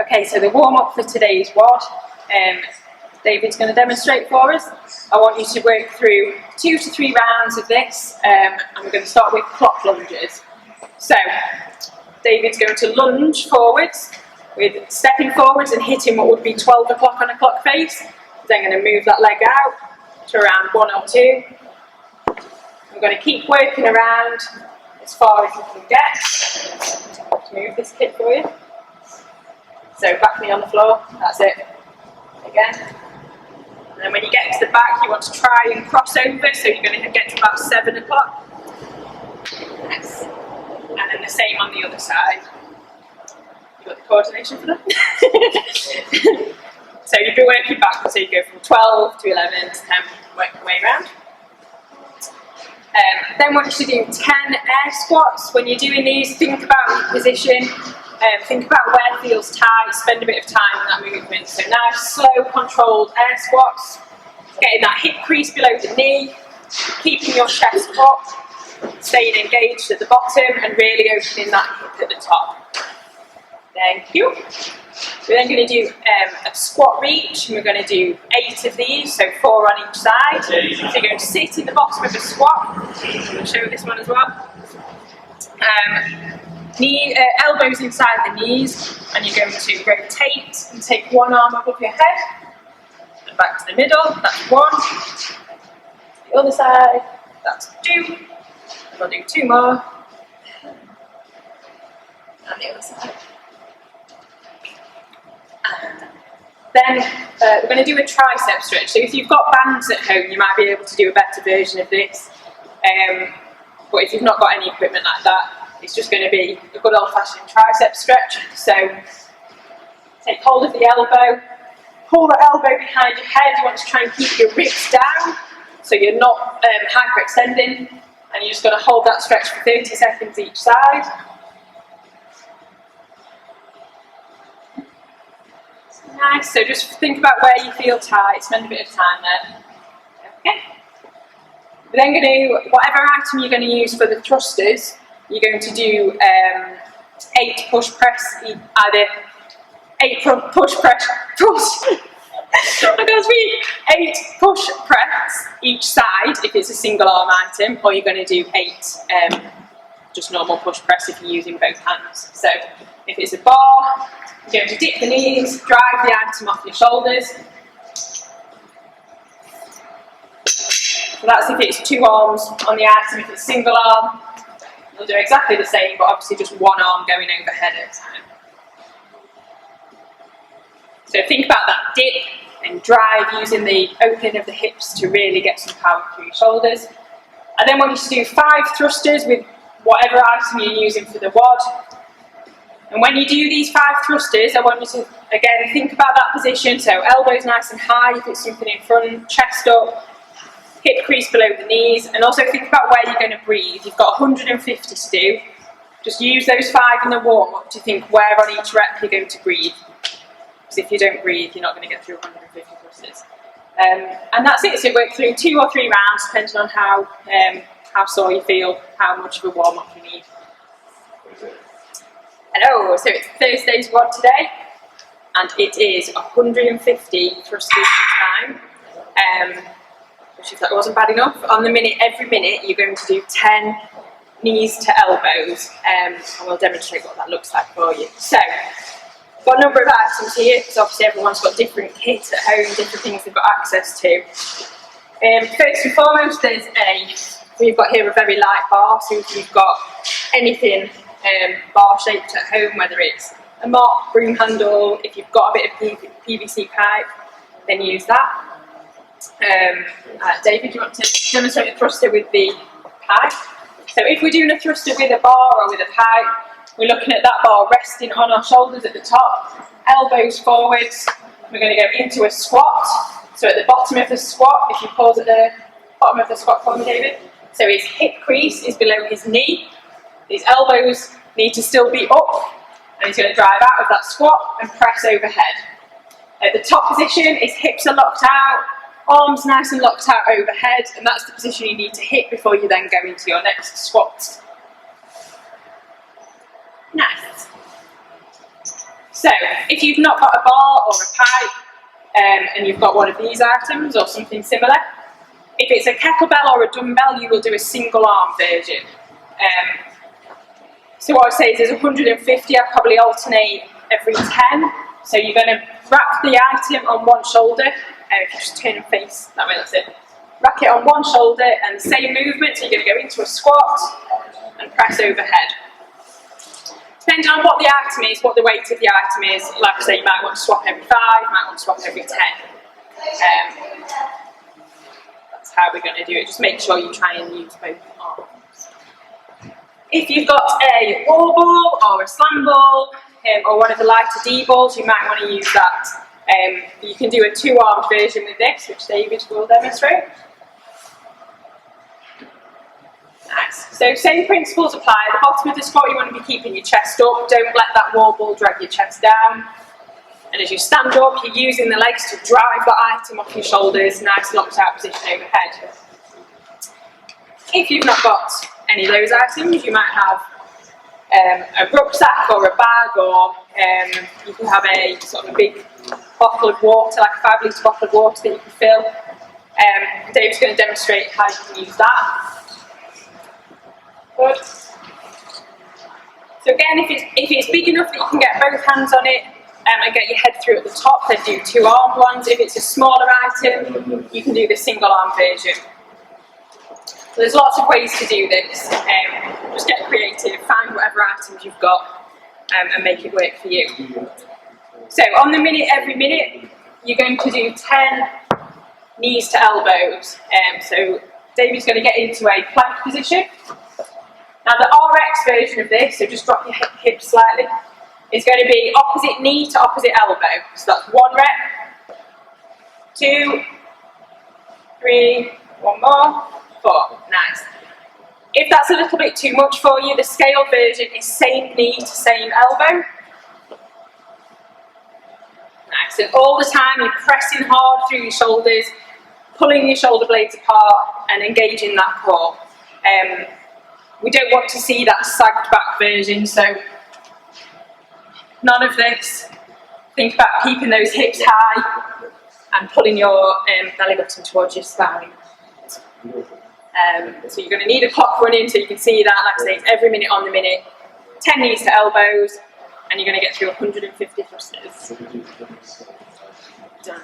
Okay, so the warm-up for today's WOD, David's going to demonstrate for us. I want you to work through 2 to 3 rounds of this, and we're going to start with clock lunges. So, David's going to lunge forwards, with stepping forwards and hitting what would be 12 o'clock on a clock face. Then going to move that leg out to around 1 or 2. We're going to keep working around as far as you can get. Let's move this kit for you. So back knee on the floor, that's it. Again. And then when you get to the back, you want to try and cross over, so you're going to get to about 7 o'clock. Nice. And then the same on the other side. You got the coordination for that? So you'd be working backwards, so you go from 12 to 11 to 10, work your way around. Then want you to do 10 air squats. When you're doing these, think about your position, think about where it feels tight, spend a bit of time on that movement. So nice, slow, controlled air squats, getting that hip crease below the knee, keeping your chest up, staying engaged at the bottom and really opening that hip at the top. Thank you. We're then going to do a squat reach, and we're going to do 8 of these, so 4 on each side. So you're going to sit in the bottom of the squat. I'll show you this one as well. Elbows inside the knees, and you're going to rotate and take one arm above your head, and back to the middle, that's 1. The other side, that's 2. And we'll do 2 more. And the other side. Then we're going to do a tricep stretch. So if you've got bands at home, you might be able to do a better version of this. But if you've not got any equipment like that, it's just going to be a good old-fashioned tricep stretch. So take hold of the elbow, pull the elbow behind your head. You want to try and keep your ribs down, so you're not hyperextending, and you're just going to hold that stretch for 30 seconds each side. Nice, so just think about where you feel tight, spend a bit of time there. Okay. We're then going to, whatever item you're going to use for the thrusters, you're going to do 8 push press, either 8 push press, I can't speak, 8 push press each side if it's a single arm item, or you're going to do 8 just normal push press if you're using both hands. So if it's a bar, you're going to dip the knees, drive the item off your shoulders. So that's if it's 2 arms on the item. If it's single arm, you'll do exactly the same, but obviously just 1 arm going overhead at a time. So think about that dip and drive using the opening of the hips to really get some power through your shoulders. I then want you to do 5 thrusters with whatever item you're using for the WOD. And when you do these 5 thrusters, I want you to, again, think about that position. So elbows nice and high if it's something in front, chest up, hip crease below the knees, and also think about where you're going to breathe. You've got 150 to do. Just use those 5 in the warm-up to think where on each rep you're going to breathe. Because if you don't breathe, you're not going to get through 150 thrusters. And that's it. So work through 2 or 3 rounds, depending on how sore you feel, how much of a warm-up you need. Hello, so it's Thursday's WOD today, and it is 150 thrusters per time, which if that wasn't bad enough, on the minute, every minute you're going to do 10 knees to elbows, and we'll demonstrate what that looks like for you. So, I've got a number of items here, because obviously everyone's got different kits at home, different things they've got access to. First and foremost, we've got here a very light bar, so if you've got anything bar shaped at home, whether it's a mop, broom handle, if you've got a bit of PVC pipe, then use that. David, do you want to demonstrate a thruster with the pipe? So if we're doing a thruster with a bar or with a pipe, we're looking at that bar resting on our shoulders at the top, elbows forwards. We're going to go into a squat. So at the bottom of the squat, if you pause at the bottom of the squat for me, David, so his hip crease is below his knee. His elbows need to still be up, and he's going to drive out of that squat and press overhead. At the top position, his hips are locked out, arms nice and locked out overhead, and that's the position you need to hit before you then go into your next squat. Nice. So if you've not got a bar or a pipe and you've got one of these items or something similar, if it's a kettlebell or a dumbbell, you will do a single arm version. So what I say is there's 150, I probably alternate every 10. So you're going to wrap the item on one shoulder. If you just turn and face that way, that's it. Wrap it on one shoulder and the same movement, so you're going to go into a squat and press overhead. Depending on what the item is, what the weight of the item is, like I say, you might want to swap every 5, you might want to swap every 10. That's how we're going to do it. Just make sure you try and use both arms. If you've got a wall ball or a slam ball or one of the lighter D balls, you might want to use that. You can do a 2-armed version with this, which David will demonstrate. Nice. So same principles apply. At the bottom of the squat, you want to be keeping your chest up. Don't let that wall ball drag your chest down. And as you stand up, you're using the legs to drive that item off your shoulders. Nice locked out position overhead. If you've not got any of those items, you might have a rucksack or a bag, or you can have a sort of a big bottle of water, like a 5-litre bottle of water that you can fill. Dave's going to demonstrate how you can use that. Good. So again, if it's big enough that you can get both hands on it and get your head through at the top, then do 2-armed ones. If it's a smaller item, you can do the single-arm version. So there's lots of ways to do this. Just get creative, find whatever items you've got and make it work for you. So on the minute, every minute, you're going to do 10 knees to elbows. So David's going to get into a plank position. Now the RX version of this, so just drop your hips slightly, is going to be opposite knee to opposite elbow. So that's 1 rep, 2, 3, 1 more, 4. Nice. If that's a little bit too much for you, the scaled version is same knee to same elbow. Nice. And all the time you're pressing hard through your shoulders, pulling your shoulder blades apart and engaging that core. We don't want to see that sagged back version, so none of this. Think about keeping those hips high and pulling your belly button towards your spine. So you're going to need a clock running so you can see that, like I say, it's every minute on the minute. 10 knees to elbows, and you're going to get through 150 thrusters. Done.